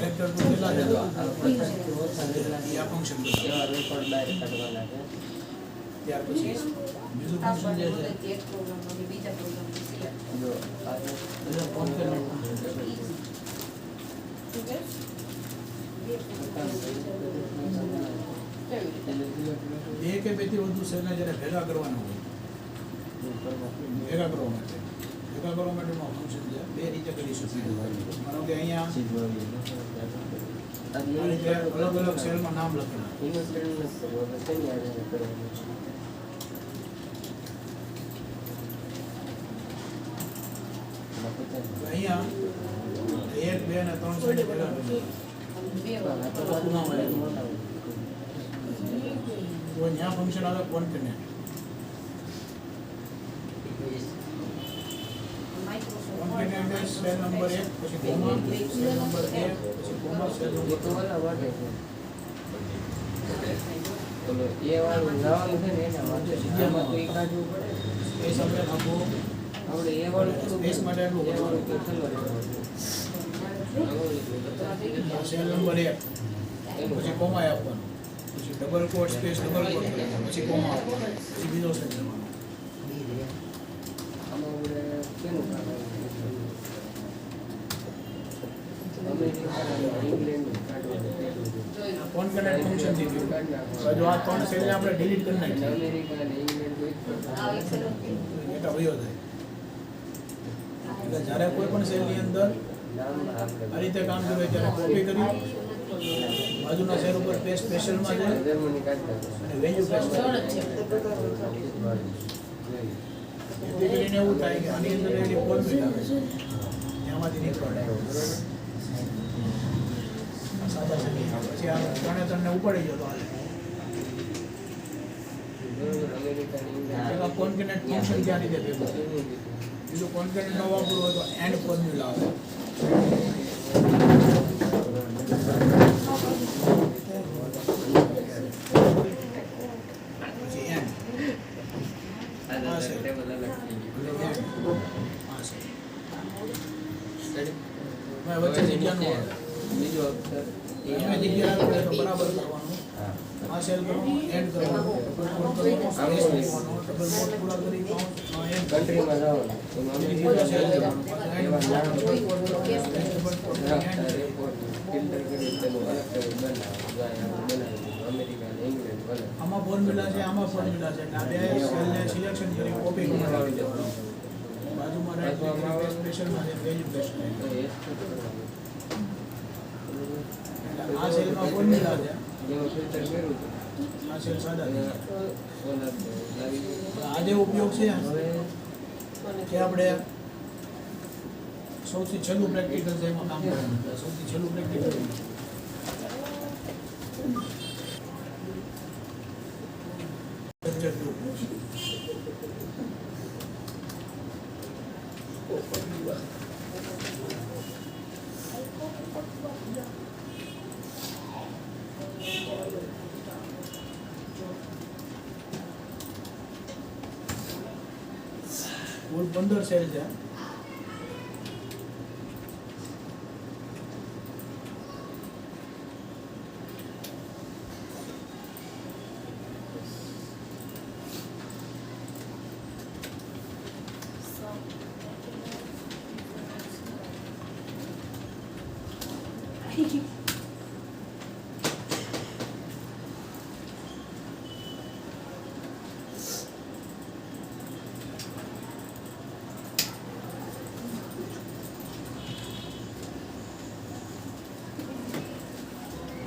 Character તો કેટલા છે આ ફંક્શન એવા રેકોર્ડ બહાર કાઢવાના છે. ત્યાર પછી બીજું ફંક્શન જે છે એક પ્રોગ્રામ અને બીજા પ્રોગ્રામ સિલેક્ટ જો આ એટલે કોન્ફરન્સ બે કે બેથી વધુ સેલને જ્યારે ભેગા કરવાના હોય ભેગા કરવા માટેનું ફંક્શન છે બે રીતે કરી શકીએ. માનો કે અહીંયા આ રીતે અલગ અલગ સેલમાં નામ લખેલા અહીંયા 1, 2 અને 3 સેલ ભેગા કરી તો અહીંયા ફંક્શન આવે કોન્કેનેટ. કોન્કેનેટ સેલ નંબર 1 પછી કોમા સેલ નંબર 2 પછી કોમા સેલ નંબર 3. એ વાળું જવાનું છે ને એના માટે જગ્યામાં તો એ કાઢવું પડે. એ સમય આપો આપણે એ વાળું સ્પેસ માટે એટલું એ વાળું તો સેલ નંબર 1 પછી કોમા આપવાનો પછી ડબલ કોટ સ્પેસ ડબલ કોટ પછી કોમા આપવાનો પછી બીજો સેલ લેવાનો. આમાં આપણે કેનું કાઢવાનું અમેરિકા ઇંગ્લેન્ડ કાઢવાનું કોન્કેનેટ ફંક્શન થી ગયું. જો આ 3 સેલને આપણે ડિલીટ કરી નાખીએ અમેરિકા અને ઇંગ્લેન્ડ એટલે વયો જાય. એટલે જ્યારે કોઈ પણ સેલની અંદર આ રીતે કામ કરે ત્યારે કોપી કરી બાજુના સેલ ઉપર પેસ્ટ સ્પેશિયલમાં જાય જર્મની કાઢતા અને વેલ્યુ પેસ્ટ એથી કરીને એવું થાય કે આની અંદર એની ફોર્મ્યુલા આવે છે એમાંથી નીકળે સાદા સેલ પછી આ ત્રણે ઉપાડી ગયો તો હાલે. અમેરિકા અને ઇંગ્લેન્ડ એક કોન્કેનેટ ફંક્શન ત્યાં રીતે ભેગું થાય. બીજું કોન્કેનેટ ન વાપરવું હોય તો એન્ડ ફોર્મ્યુલા આવે. પછી એન્ડ ટેબલ અલગ થઈ ગયું. વચ્ચે જગ્યાનું આવે. બીજો અક્ષર એમાં જગ્યા આવે તો બરાબર કરવાનું. આ સેલ કરવાનું એન્ડ કરવાનું ડબલ કોટ કરવાનું સ્પેસ મૂકવાનો ડબલ કોટ પૂરા કરી એન્ડ કન્ટ્રીમાં જવાનું એમાં બીજો સેલ કરવાનો એવા નામ ડબલ કોટ કરવાનું ડબલ કોટ રાખતા એન્ડ રેકોર્ડ ફિલ્ટર કરી તેનું અલગ ટેબલ બનાવી અમેરિકા અને ઇંગ્લેન્ડ બને. આમાં ફોર્મ્યુલા છે આમાં ફોર્મ્યુલા છે એટલે આ બે સેલને સિલેક્શન કરી કોપી કરી દેવાનું. બાજુમાં રાઈટ ક્લિક કરી સ્પેશિયલમાં જે વેલ્યુ પેસ્ટ તો કરી એ શું કરવાનું? એટલે આ સેલમાં ફોર્મ્યુલા છે જેમાં ફિલ્ટર કર્યું હતું આ સેલ સાદા છે. ઓલા લાવી આ જે ઉપયોગ છે હવે કે આપણે સૌથી છેલ્લું પ્રેક્ટિકલ છે એમાં કામ કરવાનું છે. સૌથી છેલ્લું પ્રેક્ટિકલ કુલ 15 સેલ છે.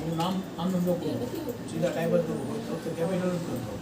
હું નામ આમનું લખું સીધા ટાઈપ જ કરું હોય તો કેપિટલ જ કરતો.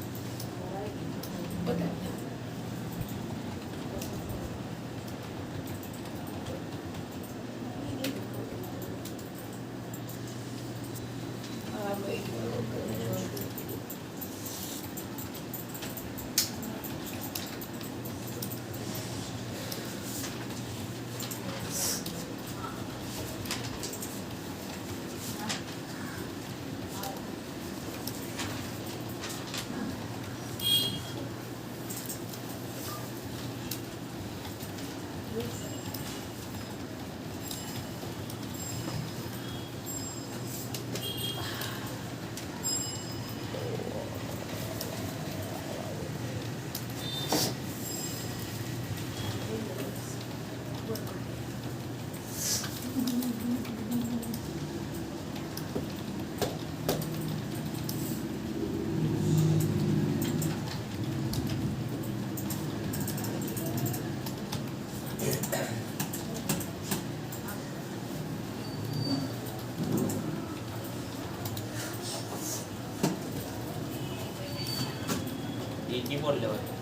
કીબોર્ડ લેવાનું.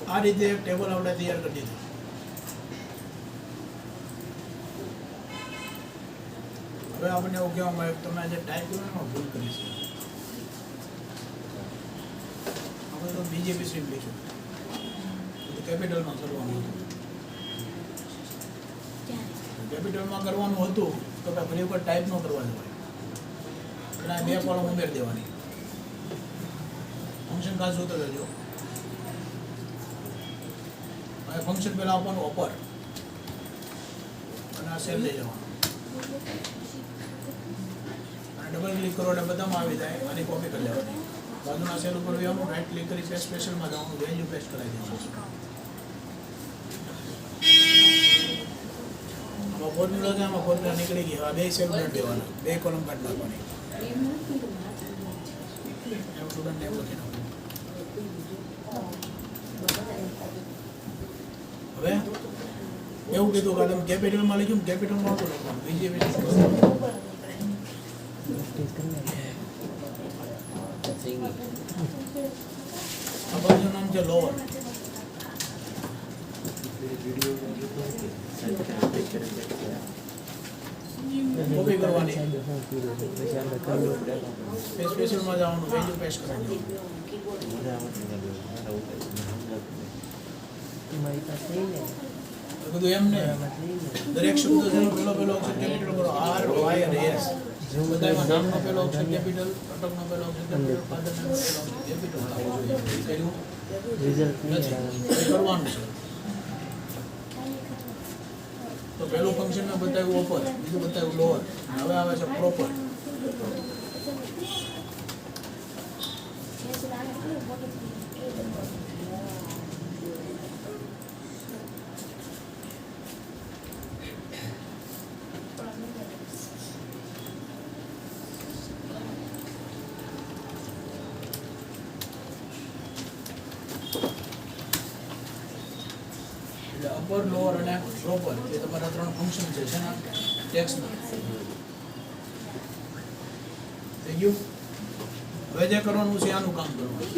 આ રીતે એક ટેબલ આપણે તૈયાર કરી દીધું. હવે આપણને એવું કહેવામાં આવ્યું તમે આજે ટાઈપ કરવામાં ભૂલ કરી છે. આપણે તો બીજેપી સ્ટ્રીમ લઈશું કેપિટલમાં કરવાનું હતું. કેપિટલમાં કરવાનું હતું તો ફરી વખત ટાઈપ ન કરવા જવાય. એટલે બે કોલમ ઉમેરી દેવાની. ફંક્શન ખાસ જોતો રહેજો. હવે ફંક્શન પહેલાં આપવાનું ઓપર અને આ સેલ લઈ જવાનું અને ડબલ ક્લિક કરો એટલે બધામાં આવી જાય. આની કોપી કરી લેવાની. બાજુના સેલ ઉપર જવાનું, રાઈટ ક્લિક કરી પેસ્ટ સ્પેશિયલમાં જવાનું, વેલ્યુ પેસ્ટ કરાવી દેવાનું. આમાં ફોર્મ્યુલા છે, આમાં ફોર્મ્યુલા નીકળી ગઈ. આ બે સેલ કરી દેવાના, બે કોલમ કાઢી નાખવાની. એવું સ્ટુડન્ટને એવું લખી નાખવું. હવે એવું કીધું કે તમે કેપિટલમાં લખ્યું, કેપિટલમાં હતું લખવાનું, બીજી આ બાજુનું નામ છે લોઅર. કોપી કરવાની, સ્પેશિયલમાં જવાનું, વેલ્યુ પેસ્ટ કરવાની. બધું એમને દરેક શબ્દ પેલો અક્ષર કેપિટલ કરો. આર વાય અને એસ બધામાં નામનો પેલો અક્ષર કેપિટલ, અટકનો પેલો અક્ષર કેપિટલ, ફાધર નેમનો પેલો અક્ષર કેપિટલ આવવો જોઈએ. કર્યું કરવાનું છે. તો પહેલું ફંક્શન મેં બતાવ્યું ઓપર, બીજું બતાવ્યું લોઅર. હવે આવે છે પ્રોપર. અપર, લોઅર અને પ્રોપર એ તમારા ત્રણ ફંક્શન છે શેના? ટેક્સના. થઈ ગયું? હવે જે કરવાનું છે આનું કામ કરવાનું.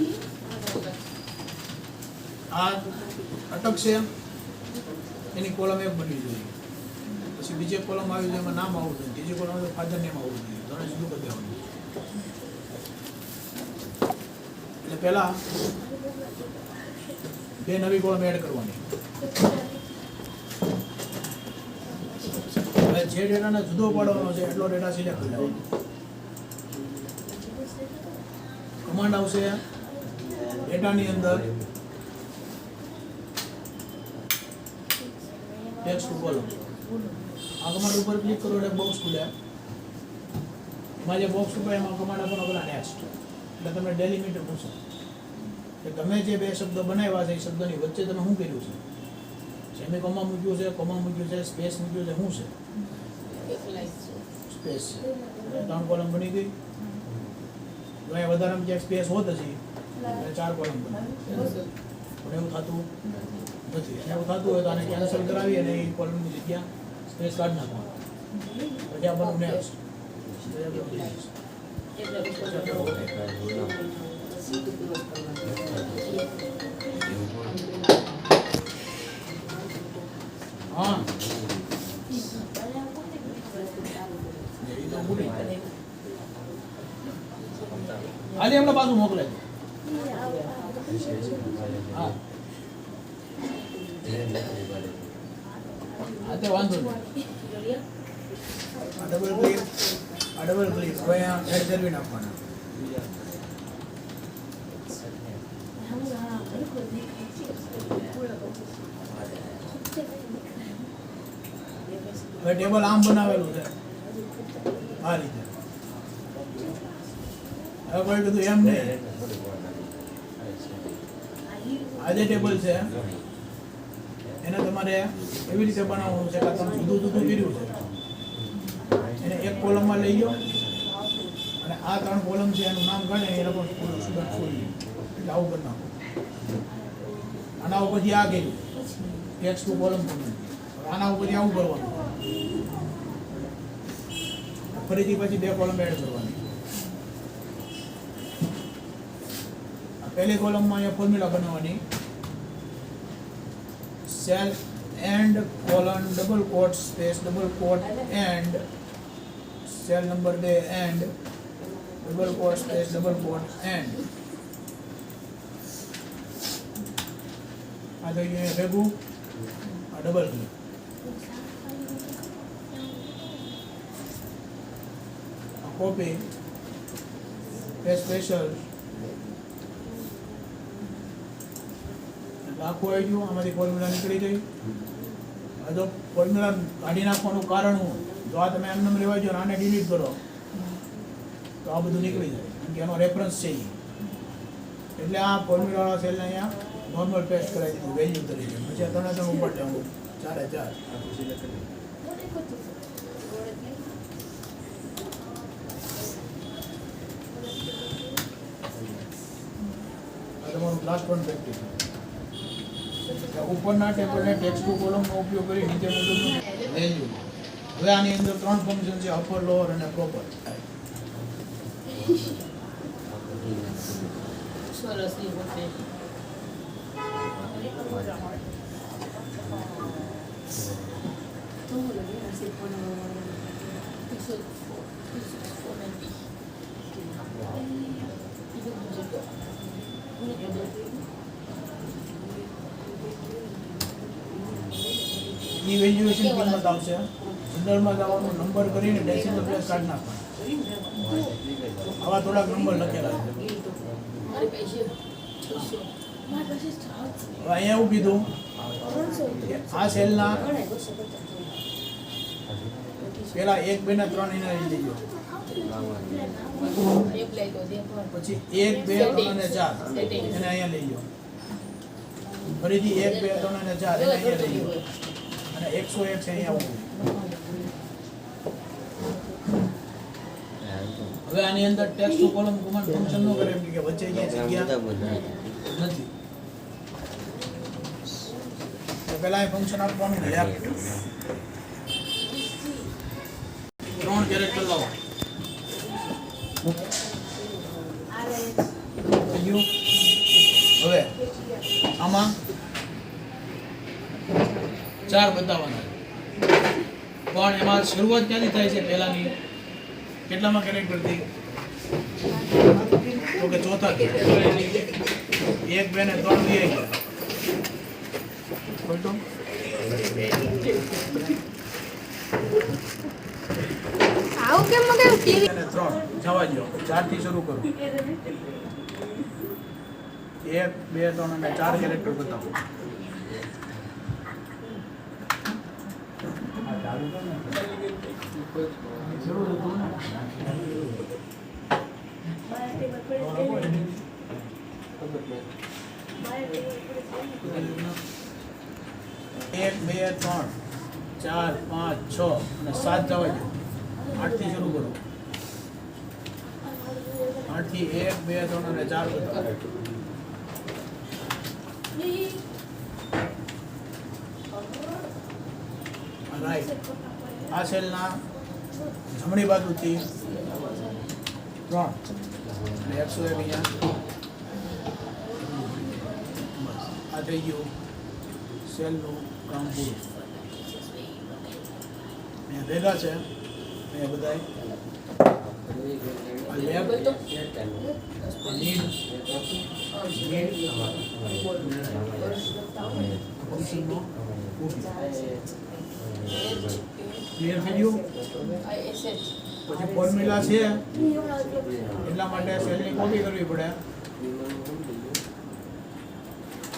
આ અટક છે એની કોલમ એક બનવી જોઈએ. પછી બીજી કોલમ આવી જોઈએ એમાં નામ આવવું જોઈએ. ત્રીજી કોલમ આવે ફાધર નેમ આવવું જોઈએ. ત્રણે જુદું કરી દેવાનું. એટલે પહેલા બે નવી કોલમ એડ કરવાની. હવે જે ડેટાને જુદો પાડવાનો છે એટલો ડેટા સિલેક્ટ કરી લેવાનો. કમાન્ડ આવશે ડેટાની અંદર ટેક્સ્ટ કોલમ. આ કમાન્ડ ઉપર ક્લિક કરો એટલે બોક્સ ખુલે. એમાં જે બોક્સ ઉપર એમાં કમાન્ડ આપવાનો પેલા નેક્સ્ટ. એટલે તમને ડેલિમિટર પૂછે કે તમે જે બે શબ્દ બનાવ્યા છે એ શબ્દની વચ્ચે તમે શું કર્યું છે? સેમી કોમા મૂક્યું છે, કોમા મૂક્યું છે, સ્પેસ મૂક્યું છે, શું છે? સ્પેસ. ત્રણ કોલમ બની ગઈ. જો અહીંયા વધારામાં ક્યાંક સ્પેસ હોત હજી એટલે ચાર કોલમ બને. પણ એવું થતું નથી. એવું થતું હોય તો આને કેન્સલ કરાવી અને એ કોલમની જગ્યા સ્પેસ કાઢી નાખવાનું. પછી આપણને નેક્સ્ટ. હા આજે એમને પાછું મોકલે છે. હા તે વાંધો નહીં. આ ડબલ ક્લિક હવે અહીંયા એડ કરવી નાખવાના. હવે ટેબલ આમ બનાવેલું છે આ રીતે. હવે કોઈ કીધું એમ નહીં, આ જે ટેબલ છે એને તમારે એવી રીતે બનાવવાનું છે કે તમે જુદું કર્યું છે એને એક કોલમમાં લઈ ગયો અને આ ત્રણ કોલમ છે એનું નામ ગણે એને પણ સ્ટુડન્ટ છોડી એટલે આવું કરી નાખો. આના ઉપરથી આ ગયું ટેક્સ્ટ ટુ કોલમ પણ આના ઉપર આવું કરવાનું, ફરીથી પછી 2 કોલમ એડ કરવાની. પહેલી કોલમમાં અહીંયા ફોર્મ્યુલા બનાવવાની, cell and colon double quote space double quote and cell number 2 and double quote space double quote and. આ થઈ ગયું ભેગું, આ ડબલ ક્લિક. આ કોપી પેસ્ટ સ્પેશિયલ આખું આવી ગયું. આમાંથી ફોર્મ્યુલા નીકળી ગઈ. આ જો ફોર્મ્યુલા કાઢી નાખવાનું કારણ હું, જો આ તમે એમ લેવા જો આને ડિલીટ કરો તો આ બધું નીકળી જાય, કારણ કે એનો રેફરન્સ છે ઈ. એટલે આ ફોર્મ્યુલાવાળા સેલને અહીંયા નોર્મલ પેસ્ટ કરાવી દીધું વેલ્યુ તરીકે. પછી આ 3 ઉપર જવું, 4 4 આખું સિલેક્ટ કરી આ તમારું લાસ્ટ વન પ્રેક્ટિસ. ઉપરના ટેબલને ટેક્સ્ટ ટુ કોલમનો ઉપયોગ કરી નીચે મુજબનું વેલ્યુ. હવે આની અંદર 3 ફંક્શન છે, અપર લોઅર અને પ્રોપર. સરસ ઈ હોતે. તો હું લગે નસીબ પણ episode 490. ઇવેલ્યુએશન કિંમત આવશે. જનરલમાં જવાનું, નંબર કરીને ડેસિમલ પ્લેસ કાઢી નાખવાનું. આવા થોડાક નંબર લખેલા છે. મારી પાસે 600. હવે અહીંયા એવું કીધું કે આ સેલના પેલા 1 2 ને 3 એને લઈ લેજો, એક લઈ લો દે પછી 1 2 3 અને 4 એને અહીંયા લઈ લો, ફરીથી 1 2 3 અને 4 એને અહીંયા લઈ લો, અને 101 છે અહીંયા આવું. હવે આની અંદર text to column command function નો કરે, એમ કે વચ્ચે ક્યાંય જગ્યા નથી. તો પહેલા એ ફંક્શન આપવાનું લેફ્ટ 3 કેરેક્ટર લાવો. થઈ ગયું. હવે આમાં 4 બતાવવાના, પણ એમાં શરૂઆત ક્યાંથી થાય છે? પહેલાની કેટલામાં કેરેક્ટરથી? તો કે ચોથાથી. 1 2 ને 3 લઈ ગયા. ખોટું? આવું કેમ મગાવ્યું ટીવી? અને 3 જવા દો. 4 થી શરૂ કરો. 1 2 3 અને 4 કેરેક્ટર બતાવો. શરૂ હતું ને? 1 2 3 4 5 6 અને 7 જવા દો. 8 થી શરૂ કરો. 8 થી 1 2 3 અને 4 બતાવો. રાઈટ. આ સેલના જમણી બાજુથી 3 અને 101 અહીંયા. બસ આ થઈ ગયું સેલનું કામ પૂરું. અહીંયા ભેગા છે અહીંયા બધાય. આ લેબ નીડ ફંક્શનનો ક્લિયર થઈ ગયું. પછી ફોર્મ્યુલા છે એટલા માટે સેલની કોપી કરવી પડે.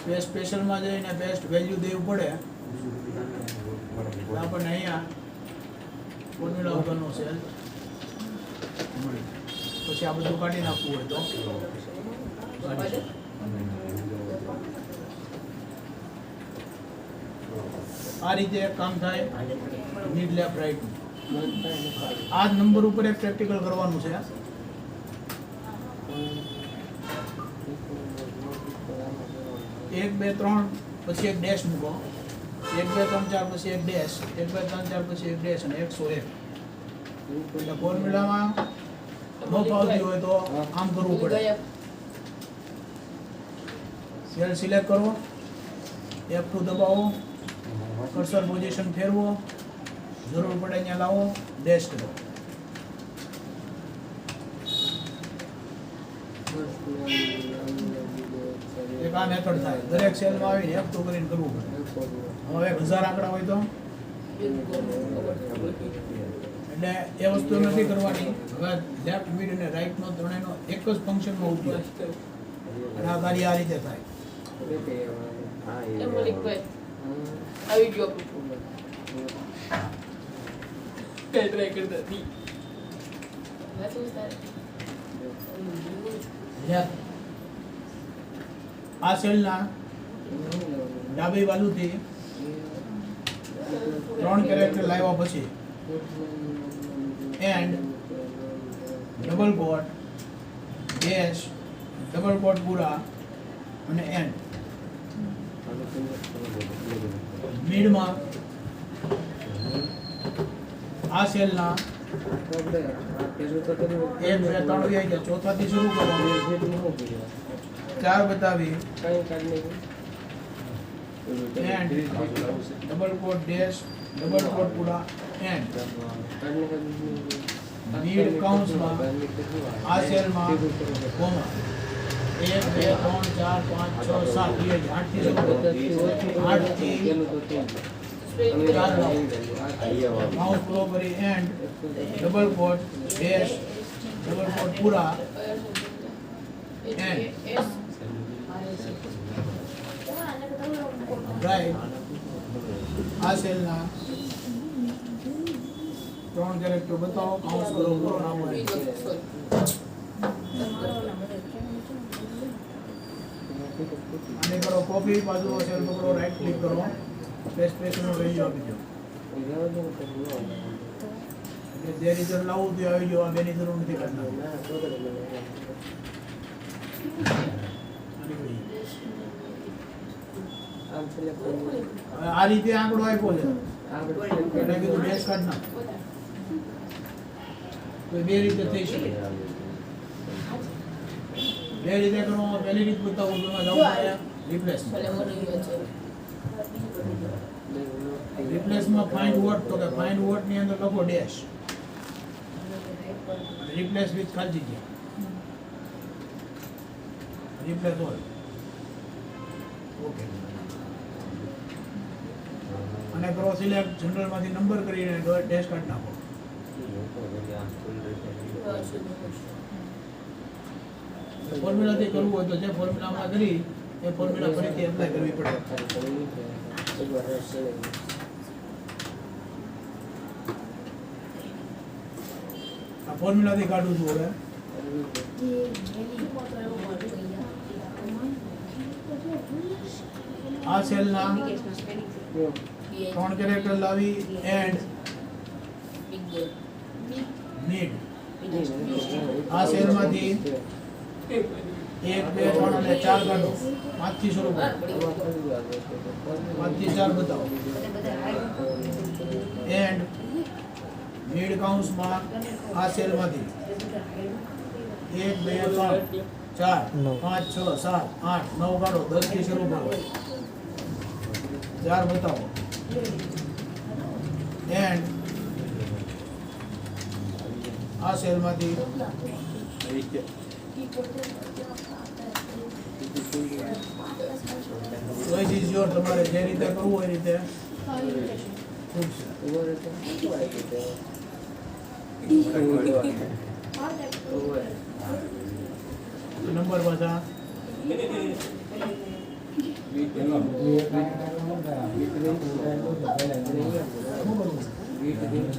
પેસ્ટ સ્પેશિયલમાં જઈને બેસ્ટ વેલ્યુ દેવું પડે. આપણને અહીંયા ફોર્મ્યુલા વગરનો સેલ મળે. પછી આ બધું કાઢી નાખવું હોય તો કાઢી શકો. આ રીતે કામ થાય મિડ લેફ્ટ રાઈટ. આ જ નંબર ઉપર એક પ્રેક્ટિકલ કરવાનું છે. 1 2 3 પછી એક ડેશ મૂકો. 1 2 3 4 પછી એક ડેશ, 1 2 3 4 પછી એક ડેશ અને 101. એટલે ફોર્મ્યુલામાં ન ફાવતી હોય તો આમ કરવું પડે. સેલ સિલેક્ટ કરો, F2 દબાવો, કર્સર પોઝિશન ફેરવો, જરૂર પડે ત્યાં લાવો, ડેશ કરો. એક આ મેથડ થાય. દરેક સેલમાં આવીને F2 કરીને કરવું પડે. હવે 1000 આંકડા હોય તો એટલે એ વસ્તુ નથી કરવાની. હવે લેફ્ટ મિડ અને રાઈટ નો ત્રણેયનો એક જ ફંક્શનમાં ઉપયોગ. અને આ કાર્ય આ રીતે થાય. આવી ગયો ટ્રાય કરતા હતી આ સેલના ડાબી બાજુથી 3 કેરેક્ટર લાવ્યા પછી and double quote dash double quote પૂરા અને એન્ડ મિડમાં આ સેલના 1 2 3 આવી ગયા. ચોથાથી શરૂ કરો, 4 બતાવી and double quote dash double quote પૂરા એન્ડ મિડ કાઉન્સમાં આ સેલમાં કોમા 1 2 3 4 5 6 7 8 થી શરૂ કરો. 8 થી 4 માઉસ સ્ક્રો કરી and double quote dash double quote પૂરા એન્ડ રાઈટ આ સેલના 3 કેરેક્ટર બતાવો, કાઉન્સ કરો, પૂરો નામ હોય. આને કરો કોપી, બાજુનો સેલ પકડો, રાઈટ ક્લિક કરો, સ્પેસ નો વેલ્યુ આપી દો. એટલે જે રિઝલ્ટ લાવવું તે આવી ગયો. આ બેની જરૂર નથી કરતા. આ રીતે આંકડો આપ્યો છે એટલે કીધું ડેશ કાઢ નાખ. તો બે રીતે થઈ શકે. બે રીતે કરો. પહેલી રીત બતાવું તો એમાં જવું પડે રિપ્લેસમેન્ટ. રિપ્લેસમાં ફાઇન્ડ વર્ડ, તો કે ફાઇન્ડ વર્ડ ની અંદર લખો ડેશ, રિપ્લેસ વિથ ખાલી જગ્યા, રિપ્લેસ ઓલ. ઓકે. અને કરો સિલેક્ટ, જનરલ માંથી નંબર કરીને ડેશ કાઢી નાખો. ફોર્મ્યુલાથી કરવું હોય તો જે ફોર્મ્યુલામાં કરી એ ફોર્મ્યુલા ફરીથી એપ્લાય કરવી પડે. આ ફોર્મ્યુલાથી કાઢું છું હવે. આ સેલના 3 કેરેક્ટર લાવી એન્ડ નીડ આ સેલમાંથી 1 2 3 અને 4 કાઢો. 5 થી શરૂ કરો. 5 થી 4 બતાવો એન્ડ નીડ કાઉન્સમાં આ સેલમાંથી 1 2 3 4 5 6 7 8 9 કાઢો. 10 થી શરૂ કરો. 4 બતાવો એન્ડ આ સેલમાંથી ચોઈસ ઇઝ યોર. તમારે જે રીતે કરવું હોય એ રીતે નંબર પાછા